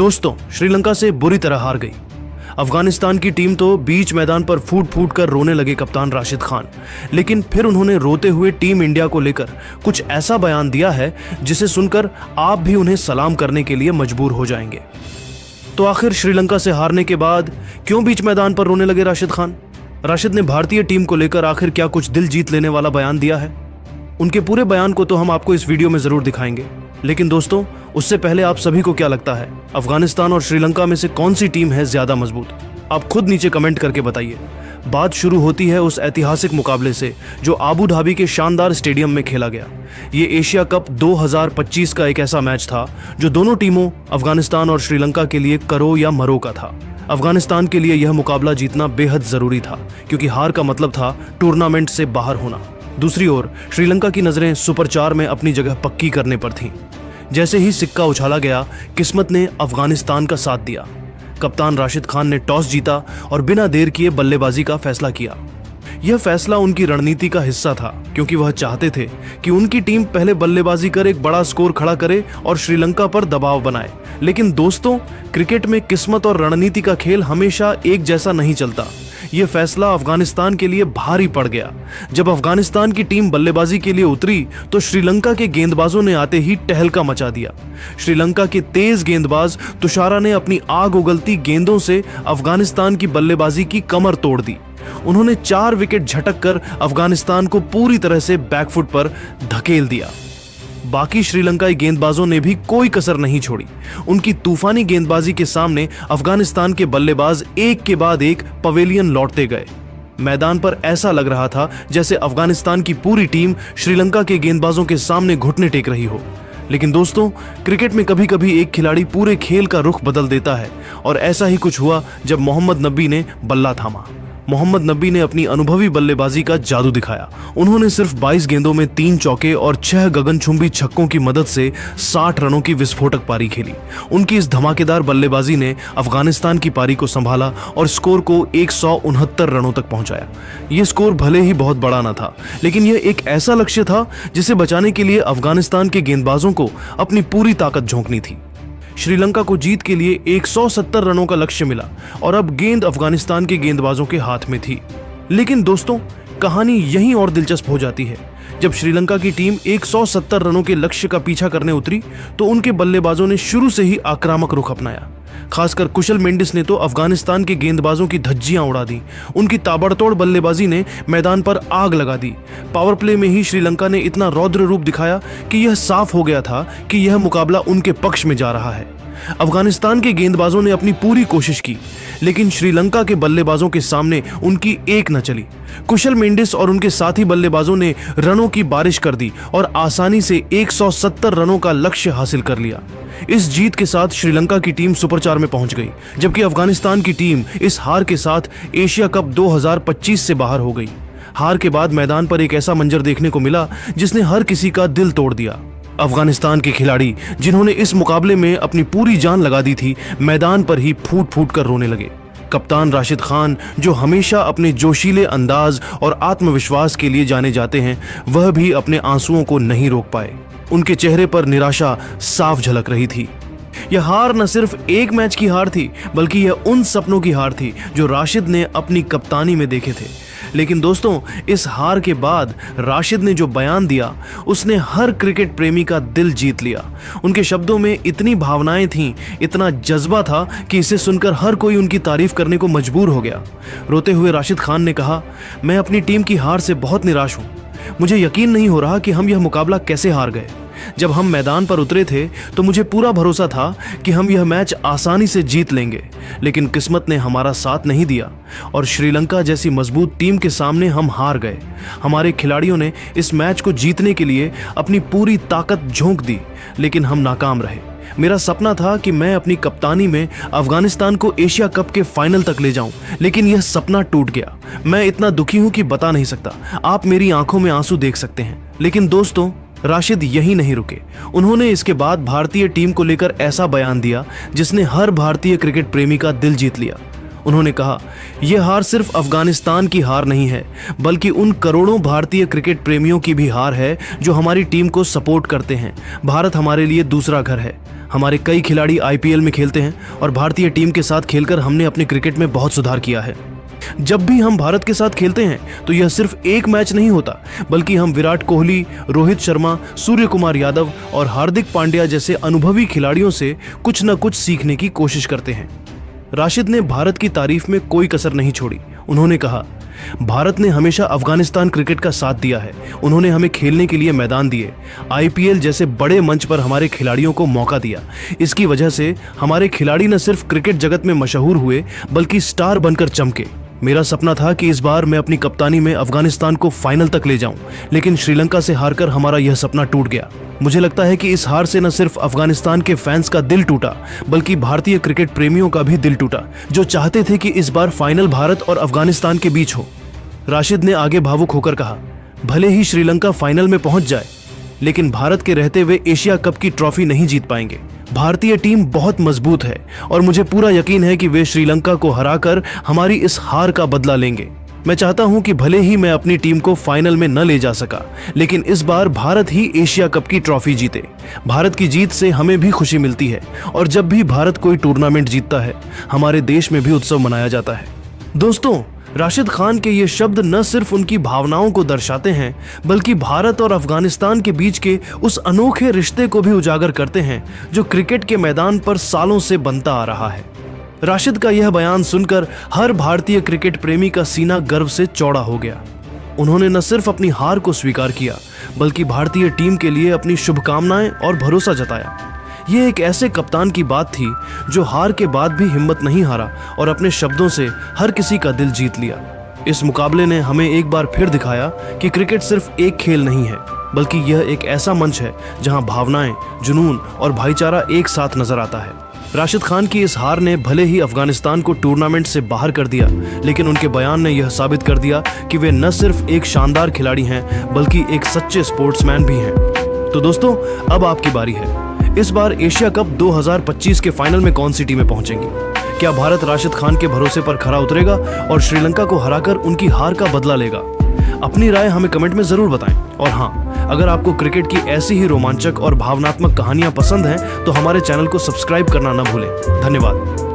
दोस्तों, श्रीलंका से बुरी तरह हार गई। अफगानिस्तान की टीम तो बीच मैदान पर फूट फूट कर रोने लगे कप्तान राशिद खान, लेकिन फिर उन्होंने रोते हुए टीम इंडिया को लेकर कुछ ऐसा बयान दिया है जिसे सुनकर आप भी उन्हें सलाम करने के लिए मजबूर हो जाएंगे। तो आखिर श्रीलंका से हारने के बाद क्यों बीच मैदान पर रोने लगे राशिद खान? राशिद ने भारतीय टीम को लेकर आखिर क्या कुछ दिल जीत लेने वाला बयान दिया है? उनके पूरे बयान को तो हम आपको इस वीडियो में जरूर दिखाएंगे, लेकिन दोस्तों उससे पहले आप सभी को क्या लगता है, अफगानिस्तान और श्रीलंका में से कौन सी टीम है ज्यादा मजबूत? आप खुद नीचे कमेंट करके बताइए। बात शुरू होती है उस ऐतिहासिक मुकाबले से जो आबू धाबी के शानदार स्टेडियम में खेला गया। ये एशिया कप 2025 का एक ऐसा मैच था जो दोनों टीमों अफगानिस्तान और श्रीलंका के लिए करो या मरो का था। अफगानिस्तान के लिए यह मुकाबला जीतना बेहद जरूरी था, क्योंकि हार का मतलब था टूर्नामेंट से बाहर होना। दूसरी ओर श्रीलंका की नजरें सुपर 4 में अपनी जगह पक्की करने पर थीं। जैसे ही सिक्का उछाला गया, किस्मत ने अफगानिस्तान का साथ दिया। कप्तान राशिद खान ने टॉस जीता और बिना देर किए बल्लेबाजी का फैसला किया। यह फैसला उनकी रणनीति का हिस्सा था, क्योंकि वह चाहते थे कि उनकी टीम पहले बल्लेबाजी कर एक बड़ा स्कोर खड़ा करे और श्रीलंका पर दबाव बनाए। लेकिन दोस्तों, क्रिकेट में किस्मत और रणनीति का खेल हमेशा एक जैसा नहीं चलता। यह फैसला अफगानिस्तान के लिए भारी पड़ गया। जब अफगानिस्तान की टीम बल्लेबाजी के लिए उतरी तो श्रीलंका के गेंदबाजों ने आते ही टहलका मचा दिया। श्रीलंका के तेज गेंदबाज तुषारा ने अपनी आग उगलती गेंदों से अफगानिस्तान की बल्लेबाजी की कमर तोड़ दी। उन्होंने 4 विकेट झटक कर अफगानिस्तान को पूरी तरह से बैकफुट पर धकेल दिया। बाकी श्रीलंकाई गेंदबाजों ने भी कोई कसर नहीं छोड़ी। उनकी तूफानी गेंदबाजी के सामने अफगानिस्तान के बल्लेबाज एक के बाद एक पवेलियन लौटते गए। मैदान पर ऐसा लग रहा था जैसे अफगानिस्तान की पूरी टीम श्रीलंका के गेंदबाजों के सामने घुटने टेक रही हो। लेकिन दोस्तों, क्रिकेट में कभी कभी एक खिलाड़ी पूरे खेल का रुख बदल देता है, और ऐसा ही कुछ हुआ जब मोहम्मद नबी ने बल्ला थामा। मोहम्मद नबी ने अपनी अनुभवी बल्लेबाजी का जादू दिखाया। उन्होंने सिर्फ 22 गेंदों में 3 चौके और 6 गगनचुंबी छक्कों की मदद से 60 रनों की विस्फोटक पारी खेली। उनकी इस धमाकेदार बल्लेबाजी ने अफगानिस्तान की पारी को संभाला और स्कोर को 169 रनों तक पहुंचाया। यह स्कोर भले ही बहुत बड़ा न था, लेकिन यह एक ऐसा लक्ष्य था जिसे बचाने के लिए अफगानिस्तान के गेंदबाजों को अपनी पूरी ताकत झोंकनी थी। श्रीलंका को जीत के लिए 170 रनों का लक्ष्य मिला और अब गेंद अफगानिस्तान के गेंदबाजों के हाथ में थी। लेकिन दोस्तों, कहानी यहीं और दिलचस्प हो जाती है। जब श्रीलंका की टीम 170 रनों के लक्ष्य का पीछा करने उतरी तो उनके बल्लेबाजों ने शुरू से ही आक्रामक रुख अपनाया। खासकर कुशल मेंडिस ने तो अफगानिस्तान के गेंदबाजों की धज्जियां उड़ा दी। उनकी ताबड़तोड़ बल्लेबाजी ने मैदान पर आग लगा दी। पावर प्ले में ही श्रीलंका ने इतना रौद्र रूप दिखाया कि यह साफ हो गया था कि यह मुकाबला उनके पक्ष में जा रहा है। अफगानिस्तान के गेंदबाजों ने अपनी पूरी कोशिश की, लेकिन श्रीलंका के बल्लेबाजों के सामने उनकी एक न चली। कुशल मेंडिस और उनके साथी बल्लेबाजों ने रनों की बारिश कर दी और आसानी से 170 रनों का लक्ष्य हासिल कर लिया। इस जीत के साथ श्रीलंका की टीम सुपर 4 में पहुंच गई, जबकि अफगानिस्तान की टीम इस हार के साथ एशिया कप 2025 से बाहर हो गई। हार के बाद मैदान पर एक ऐसा मंजर देखने को मिला जिसने हर किसी का दिल तोड़ दिया। अफगानिस्तान के खिलाड़ी जिन्होंने इस मुकाबले में अपनी पूरी जान लगा दी थी, मैदान पर ही फूट फूट कर रोने लगे। कप्तान राशिद खान, जो हमेशा अपने जोशीले अंदाज और आत्मविश्वास के लिए जाने जाते हैं, वह भी अपने आंसुओं को नहीं रोक पाए। उनके चेहरे पर निराशा साफ झलक रही थी। यह हार न सिर्फ एक मैच की हार थी, बल्कि यह उन सपनों की हार थी जो राशिद ने अपनी कप्तानी में देखे थे। लेकिन दोस्तों, इस हार के बाद राशिद ने जो बयान दिया, उसने हर क्रिकेट प्रेमी का दिल जीत लिया। उनके शब्दों में इतनी भावनाएं थीं, इतना जज्बा था कि इसे सुनकर हर कोई उनकी तारीफ करने को मजबूर हो गया। रोते हुए राशिद खान ने कहा, मैं अपनी टीम की हार से बहुत निराश हूं। मुझे यकीन नहीं हो रहा कि हम यह मुकाबला कैसे हार गए। जब हम मैदान पर उतरे थे तो मुझे पूरा भरोसा था कि हम यह मैच आसानी से जीत लेंगे, लेकिन किस्मत ने हमारा साथ नहीं दिया और श्रीलंका जैसी मजबूत टीम के सामने हम हार गए। हमारे खिलाड़ियों ने इस मैच को जीतने के लिए अपनी पूरी ताकत झोंक दी, लेकिन हम नाकाम रहे। मेरा सपना था कि मैं अपनी कप्तानी में अफगानिस्तान को एशिया कप के फाइनल तक ले जाऊं, लेकिन यह सपना टूट गया। मैं इतना दुखी हूं कि बता नहीं सकता। आप मेरी आंखों में आंसू देख सकते हैं। लेकिन दोस्तों, राशिद यहीं नहीं रुके। उन्होंने इसके बाद भारतीय टीम को लेकर ऐसा बयान दिया जिसने हर भारतीय क्रिकेट प्रेमी का दिल जीत लिया। उन्होंने कहा, यह हार सिर्फ अफगानिस्तान की हार नहीं है, बल्कि उन करोड़ों भारतीय क्रिकेट प्रेमियों की भी हार है जो हमारी टीम को सपोर्ट करते हैं। भारत हमारे लिए दूसरा घर है। हमारे कई खिलाड़ी आईपीएल में खेलते हैं और भारतीय टीम के साथ खेलकर हमने अपने क्रिकेट में बहुत सुधार किया है। जब भी हम भारत के साथ खेलते हैं तो यह सिर्फ एक मैच नहीं होता, बल्कि हम विराट कोहली, रोहित शर्मा, सूर्य कुमार यादव और हार्दिक पांड्या जैसे अनुभवी खिलाड़ियों से कुछ न कुछ सीखने की कोशिश करते हैं। राशिद ने भारत की तारीफ में कोई कसर नहीं छोड़ी। उन्होंने कहा, भारत ने हमेशा अफगानिस्तान क्रिकेट का साथ दिया है। उन्होंने हमें खेलने के लिए मैदान दिए, आईपीएल जैसे बड़े मंच पर हमारे खिलाड़ियों को मौका दिया। इसकी वजह से हमारे खिलाड़ी न सिर्फ क्रिकेट जगत में मशहूर हुए, बल्कि स्टार बनकर चमके। मेरा सपना था कि इस बार मैं अपनी कप्तानी में अफगानिस्तान को फाइनल तक ले जाऊं, लेकिन श्रीलंका से हारकर हमारा यह सपना टूट गया। मुझे लगता है कि इस हार से न सिर्फ अफगानिस्तान के फैंस का दिल टूटा, बल्कि भारतीय क्रिकेट प्रेमियों का भी दिल टूटा, जो चाहते थे कि इस बार फाइनल भारत और अफगानिस्तान के बीच हो। राशिद ने आगे भावुक होकर कहा, भले ही श्रीलंका फाइनल में पहुंच जाए, लेकिन भारत के रहते हुए एशिया कप की ट्रॉफी नहीं जीत पाएंगे। भारतीय टीम बहुत मजबूत है और मुझे पूरा यकीन है कि वे श्रीलंका को हराकर हमारी इस हार का बदला लेंगे। मैं चाहता हूं कि भले ही मैं अपनी टीम को फाइनल में न ले जा सका, लेकिन इस बार भारत ही एशिया कप की ट्रॉफी जीते। भारत की जीत से हमें भी खुशी मिलती है और जब भी भारत कोई टूर्नामेंट जीतता है, हमारे देश में भी उत्सव मनाया जाता है। दोस्तों, राशिद खान के ये शब्द न सिर्फ उनकी भावनाओं को दर्शाते हैं, बल्कि भारत और अफगानिस्तान के बीच के उस अनोखे रिश्ते को भी उजागर करते हैं जो क्रिकेट के मैदान पर सालों से बनता आ रहा है। राशिद का यह बयान सुनकर हर भारतीय क्रिकेट प्रेमी का सीना गर्व से चौड़ा हो गया। उन्होंने न सिर्फ अपनी हार को स्वीकार किया, बल्कि भारतीय टीम के लिए अपनी शुभकामनाएं और भरोसा जताया। ये एक ऐसे कप्तान की बात थी जो हार के बाद भी हिम्मत नहीं हारा और अपने शब्दों से हर किसी का दिल जीत लिया। इस मुकाबले ने हमें एक बार फिर दिखाया कि क्रिकेट सिर्फ एक खेल नहीं है, बल्कि यह एक ऐसा मंच है जहां भावनाएं, जुनून और भाईचारा एक साथ नजर आता है। राशिद खान की इस हार ने भले ही अफगानिस्तान को टूर्नामेंट से बाहर कर दिया, लेकिन उनके बयान ने यह साबित कर दिया कि वे न सिर्फ एक शानदार खिलाड़ी हैं, बल्कि एक सच्चे स्पोर्ट्समैन भी हैं। तो दोस्तों, अब आपकी बारी है। इस बार एशिया कप 2025 के फाइनल में कौन सी टीमें पहुंचेंगी? क्या भारत राशिद खान के भरोसे पर खरा उतरेगा और श्रीलंका को हराकर उनकी हार का बदला लेगा? अपनी राय हमें कमेंट में जरूर बताएं। और हाँ, अगर आपको क्रिकेट की ऐसी ही रोमांचक और भावनात्मक कहानियां पसंद हैं, तो हमारे चैनल को सब्सक्राइब करना न भूलें। धन्यवाद।